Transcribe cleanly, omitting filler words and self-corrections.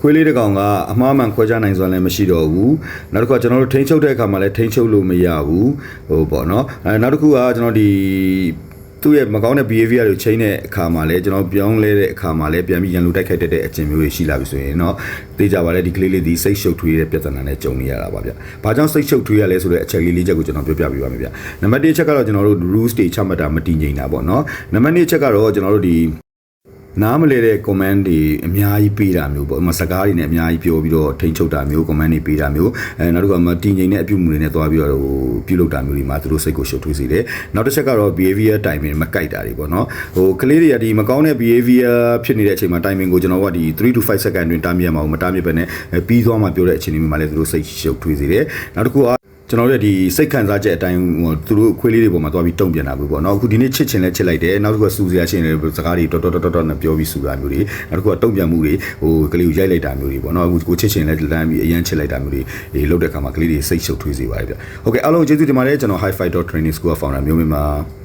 ခွေးလေးတစ်ကောင်ကအမှားမှန်ခွဲခြားနိုင်စွာလည်းမရှိတော့ဘူးနောက်တစ်ခါကျွန်တော်တို့ထိန်းချုပ်တဲ့အခါမှာလည်းထိန်းချုပ်လို့မရဘူးဟိုပေါ့နော်နောက်တစ်ခုကကျွန်တော်ဒီသူ့ရဲ့မကောင်းတဲ့ behavior ကိုချိန်တဲ့အခါမှာလည်းကျွန်တော်ပြောင်းလဲတဲ့အခါမှာလည်းပြန်ပြီးရန်လိုတိုက်ခိုက်တဲ့အကျင့်မျိုးတွေရှိလာပြီဆိုရင်เนาะသိကြပါလေဒီကလေးလေးဒီစိတ်ရှုပ်ထွေးတဲ့ပြဿနာနဲ့ကြုံနေရတာပါဗျ။ဘာကြောင့်စိတ်ရှုပ်ထွေးရလဲဆိုတဲ့အချက်လေးချက်ကိုကျွန်တော်ပြောပြပေးပါမယ်ဗျ။နံပါတ်1ချက်ကတော့ကျွန်တော်တို့ rules တွေချမှတ်တာမတည်ငြိမ်တာပေါ့เนาะနံပါတ်2ချက်ကတော့ကျွန်တော်တို့ဒီနားမလဲတဲ့ comment တွေအများကြီးပေးတာမျိုးပေါ့။စကားတွေနဲ့အများကြီးပြောပြီးတော့ထိန်းချုပ်တာမျိုး comment တွေပေးတာမျိုးနောက်တစ်ခါမတည်ငြိမ်တဲ့အပြုအမူတွေနဲ့သွားပြီးတော့ပြုလုပ်တာမျိုးတွေမှာသူတို့စိတ်ကိုရှုပ်ထွေးစေတယ်။နောက်တစ်ချက်ကတော့ behavior timing မကိုက်တာတွေပေါ့နော်။ကလေးတွေကဒီမကောင်းတဲ့ behavior ဖြစ်နေတဲ့အချိန်မှာ timing ကိုကျွန်တော်ကဒီ3 to 5 second တွင်တားမြစ်ရမှာမတားမြစ်ပဲနဲ့ပြီးသွားမှပြောတဲ့အချိန်တွေမှာလည်းသူတို့စိတ်ရှုပ်ထွေးစေတယ်။နောက်တစ်ခုကကျွန်တော်တို့ဒီစိတ်ခံစားချက်အတိုင်းသူတို့ခွေးလေးတွေပေါ်မှာသွားပြီးတုံ့ပြန်တာမျိုးပေါ့နော်အခုဒီနေ့ချစ်ချင်လဲချစ်လိုက်တယ်နောက်တစ်ခုကစူစရာရှိနေတယ်စကားတွေတော်နဲ့ပြောပြီးစူတာမျိုးတွေနောက်တစ်ခုကတုံ့ပြန်မှုတွေကလေးကိုရိုက်လိုက်တာမျိုးတွေပေါ့နော်အခုကိုချစ်ချင်လဲလမ်းပြီးအရန်ချစ်လိုက်တာမျိုးတွေလုပ်တဲ့အခါမှာကလေးတွေစိတ်ရှုပ်ထွေးစေပါတယ်ဗျဟုတ်ကဲ့အားလုံးကျေးဇူးတင်ပါတယ်ကျွန်တော် High Fighter Training School of Founder မျိုးမင်းပါ